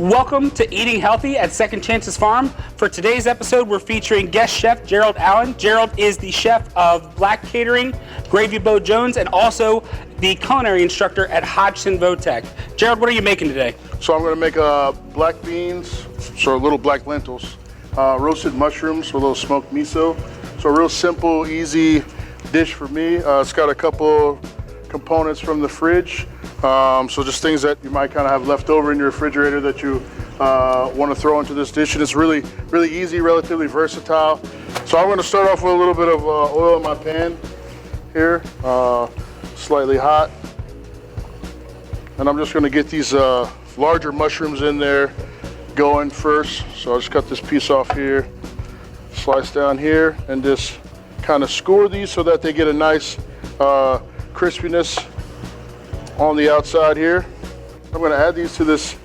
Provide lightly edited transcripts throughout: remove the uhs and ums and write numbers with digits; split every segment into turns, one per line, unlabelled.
Welcome to Eating Healthy at Second Chances Farm. For today's episode, we're featuring guest chef Gerald Allen. Gerald is the chef of Black Catering, Gravy Boat Jones, and also the culinary instructor at Hodgson Votech. Gerald, what are you making today?
So I'm going to make black beans, so little black lentils, roasted mushrooms with a little smoked miso. So a real simple, easy dish for me. It's got a couple components from the fridge. So just things that you might kind of have left over in your refrigerator that you want to throw into this dish. And it's really easy, relatively versatile. So I'm going to start off with a little bit of oil in my pan here, slightly hot. And I'm just going to get these larger mushrooms in there going first. So I'll just cut this piece off here, slice down here, and just kind of score these so that they get a nice crispiness on the outside here. I'm going to add these to this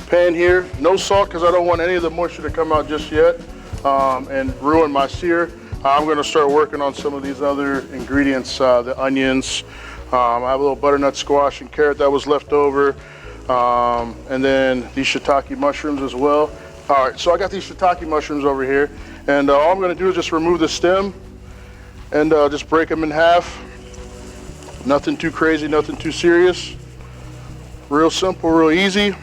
pan here. No salt because I don't want any of the moisture to come out just yet and ruin my sear. I'm going to start working on some of these other ingredients, the onions. I have a little butternut squash and carrot that was left over, and then these shiitake mushrooms as well. All right, so I got these shiitake mushrooms over here, and all I'm going to do is just remove the stem and just break them in half. Nothing too crazy, nothing too serious. Real simple, real easy.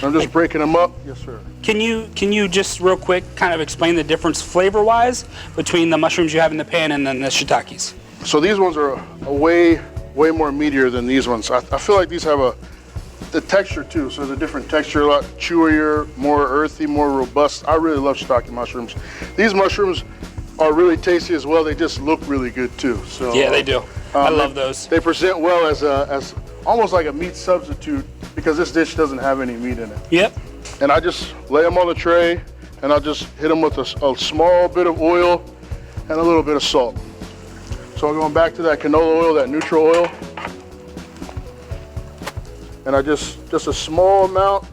I'm just breaking them up. Yes, sir.
Can you just real quick kind of explain the difference flavor-wise between the mushrooms you have in the pan and then the shiitakes?
So these ones are way more meatier than these ones. I feel like these have the texture too. So there's a different texture, a lot chewier, more earthy, more robust. I really love shiitake mushrooms. These mushrooms are really tasty as well. They just look really good too. So
yeah, they do. I love those.
They present well as almost like a meat substitute because this dish doesn't have any meat in it.
Yep.
And I just lay them on the tray and I'll just hit them with a small bit of oil and a little bit of salt. So I'm going back to that canola oil, that neutral oil. And I just a small amount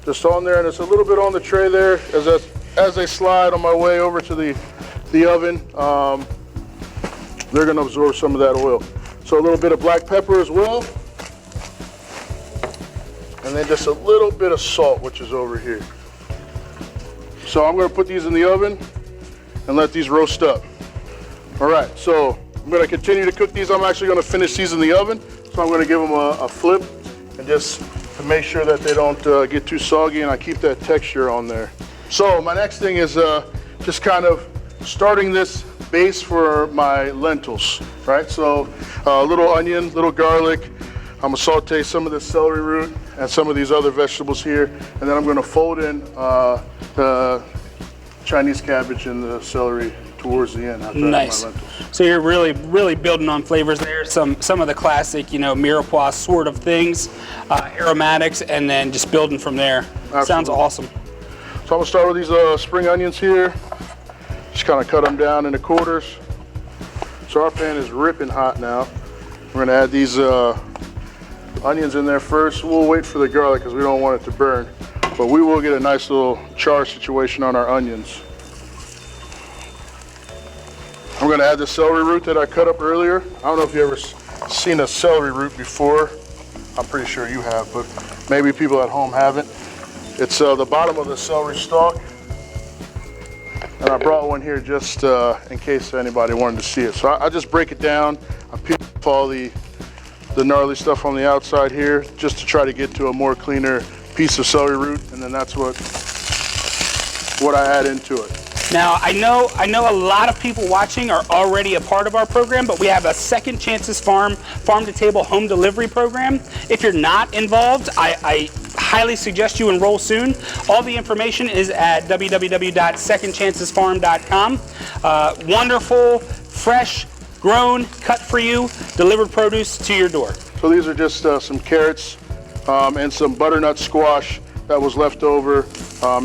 just on there, and it's a little bit on the tray there as they slide on my way over to the oven. They're going to absorb some of that oil. So a little bit of black pepper as well. And then just a little bit of salt, which is over here. So I'm going to put these in the oven and let these roast up. All right, so I'm going to continue to cook these. I'm actually going to finish these in the oven. So I'm going to give them a flip and just to make sure that they don't get too soggy and I keep that texture on there. So my next thing is just kind of starting this base for my lentils, right? So a little onion, little garlic. I'm gonna saute some of the celery root and some of these other vegetables here, and then I'm gonna fold in the Chinese cabbage and the celery towards the end after
nice.
I have my lentils.
So you're really building on flavors there. Some of the classic, mirepoix sort of things, aromatics, and then just building from there. Absolutely. Sounds awesome.
So I'm gonna start with these spring onions here. Just kind of cut them down into quarters. So our pan is ripping hot now. We're gonna add these onions in there first. We'll wait for the garlic because we don't want it to burn, but we will get a nice little char situation on our onions. I'm gonna add the celery root that I cut up earlier. I don't know if you ever seen a celery root before. I'm pretty sure you have, but maybe people at home haven't. It's the bottom of the celery stalk. And I brought one here just in case anybody wanted to see it. So I just break it down. I peel off all the gnarly stuff on the outside here just to try to get to a more cleaner piece of celery root. And then that's what I add into it.
Now, I know a lot of people watching are already a part of our program, but we have a Second Chances farm-to-table home delivery program. If you're not involved, I highly suggest you enroll soon. All the information is at www.secondchancesfarm.com. Wonderful, fresh, grown, cut for you, delivered produce to your door.
So these are just some carrots and some butternut squash that was left over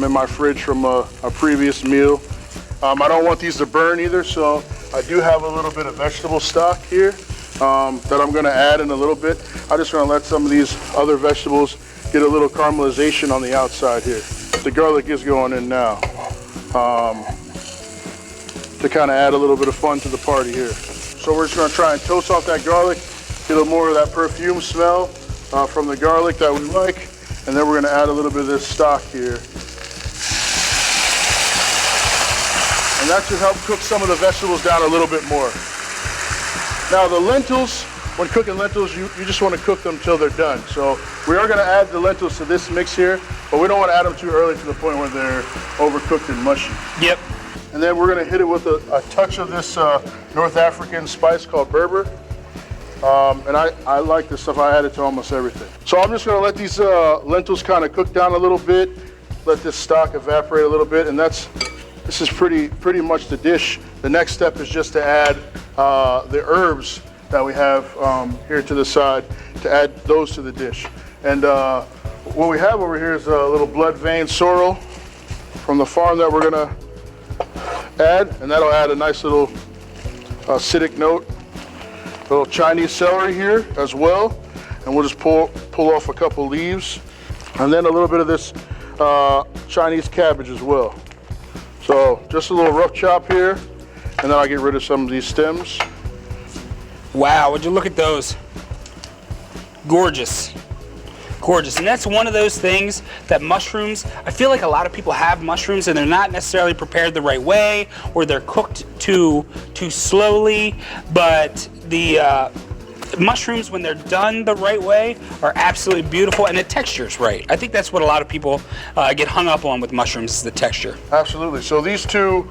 in my fridge from a previous meal. I don't want these to burn either, so I do have a little bit of vegetable stock here that I'm going to add in a little bit. I'm just going to let some of these other vegetables get a little caramelization on the outside here. The garlic is going in now to kind of add a little bit of fun to the party here. So we're just going to try and toast off that garlic, get a little more of that perfume smell from the garlic that we like. And then we're gonna add a little bit of this stock here. And that should help cook some of the vegetables down a little bit more. Now the lentils, when cooking lentils, you just want to cook them till they're done. So we are going to add the lentils to this mix here, but we don't want to add them too early to the point where they're overcooked and mushy.
Yep.
And then we're going to hit it with a touch of this North African spice called Berber. And I like this stuff. I add it to almost everything. So I'm just going to let these lentils kind of cook down a little bit, let this stock evaporate a little bit, and this is pretty much the dish. The next step is just to add the herbs that we have here to the side, to add those to the dish. And what we have over here is a little blood vein sorrel from the farm that we're gonna add, and that'll add a nice little acidic note. A little Chinese celery here as well, and we'll just pull off a couple leaves, and then a little bit of this Chinese cabbage as well. So just a little rough chop here, and then I'll get rid of some of these stems.
Wow, would you look at those? Gorgeous. Gorgeous. And that's one of those things that mushrooms, I feel like a lot of people have mushrooms and they're not necessarily prepared the right way, or they're cooked too slowly, but the mushrooms, when they're done the right way, are absolutely beautiful, and the texture's right. I think that's what a lot of people get hung up on with mushrooms, is the texture.
Absolutely. So these two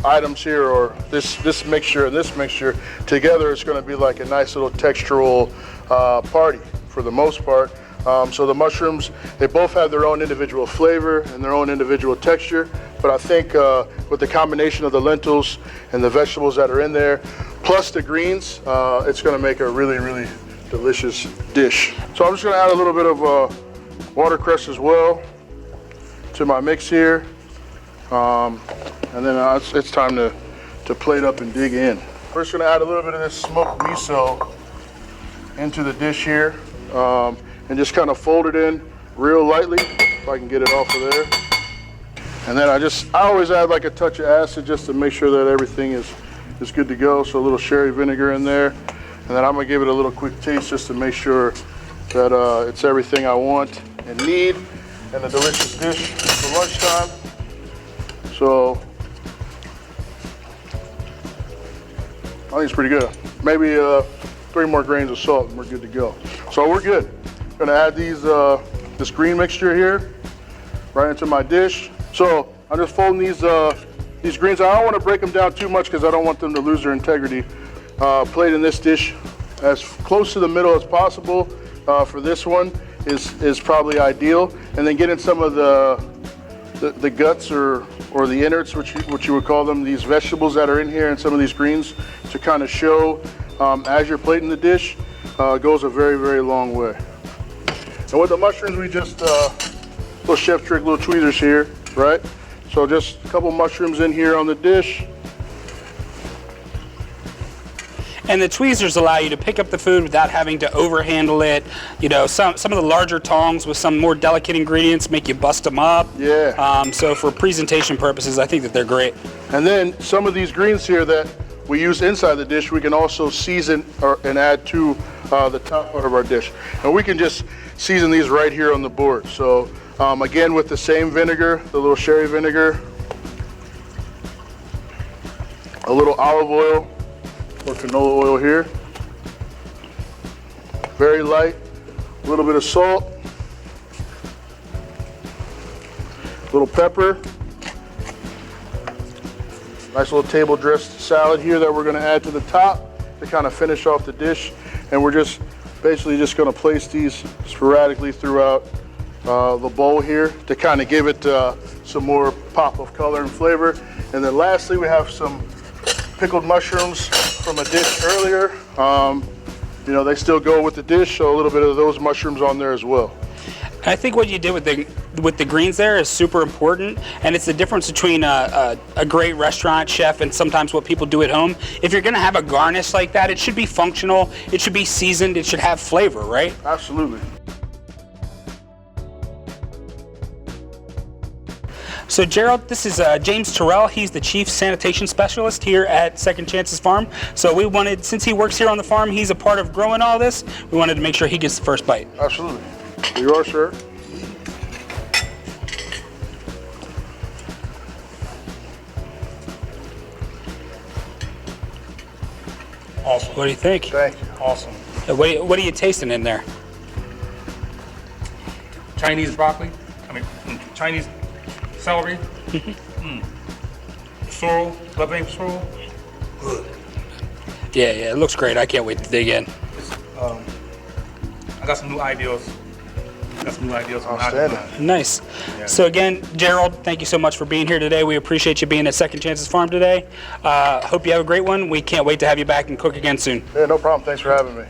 items here, or this mixture and this mixture together, is going to be like a nice little textural party for the most part. So the mushrooms, they both have their own individual flavor and their own individual texture, but I think with the combination of the lentils and the vegetables that are in there, plus the greens, it's going to make a really, really delicious dish. So I'm just going to add a little bit of watercress as well to my mix here, and then it's time to plate up and dig in. We're just going to add a little bit of this smoked miso into the dish here, and just kind of fold it in real lightly, if I can get it off of there. And then I always add like a touch of acid just to make sure that everything is good to go. So a little sherry vinegar in there. And then I'm gonna give it a little quick taste just to make sure that it's everything I want and need in a delicious dish for lunchtime. So I think it's pretty good. Maybe 3 more grains of salt and we're good to go. So we're good. Gonna add this green mixture here right into my dish. So I'm just folding these greens. I don't want to break them down too much because I don't want them to lose their integrity. Plating this dish as close to the middle as possible for this one is probably ideal. And then getting some of the guts or the innards, which you would call them, these vegetables that are in here and some of these greens, to kind of show as you're plating the dish, goes a very, very long way. And with the mushrooms, we just, little chef trick, little tweezers here, right? So just a couple mushrooms in here on the dish.
And the tweezers allow you to pick up the food without having to overhandle it. You know, some of the larger tongs with some more delicate ingredients make you bust them up.
Yeah.
So for presentation purposes, I think that they're great.
And then some of these greens here that we use inside the dish, we can also season and add to the top part of our dish. And we can just season these right here on the board. So again, with the same vinegar, the little sherry vinegar, a little olive oil or canola oil here, very light, a little bit of salt, a little pepper, nice little table dressed salad here that we're going to add to the top to kind of finish off the dish. And we're just basically just going to place these sporadically throughout the bowl here to kind of give it some more pop of color and flavor. And then lastly, we have some pickled mushrooms from a dish earlier. You know, they still go with the dish, so a little bit of those mushrooms on there as well.
I think what you did with the greens there is super important, and it's the difference between a great restaurant chef and sometimes what people do at home. If you're going to have a garnish like that, it should be functional, it should be seasoned, it should have flavor, right?
Absolutely.
So Gerald, this is James Terrell. He's the Chief Sanitation Specialist here at Second Chances Farm. So we wanted, since he works here on the farm, he's a part of growing all this, we wanted to make sure he gets the first bite.
Absolutely. Here you are, sir.
Awesome.
What do you think?
Thank you.
Awesome.
What are you tasting in there?
Chinese broccoli. Chinese celery. Sorrel. Loving sorrel. Good.
Yeah, it looks great. I can't wait to dig in.
I got some new ideas.
Outstanding.
Nice. So again, Gerald, thank you so much for being here today. We appreciate you being at Second Chances Farm today. Hope you have a great one. We can't wait to have you back and cook again soon.
Yeah, no problem. Thanks for having me.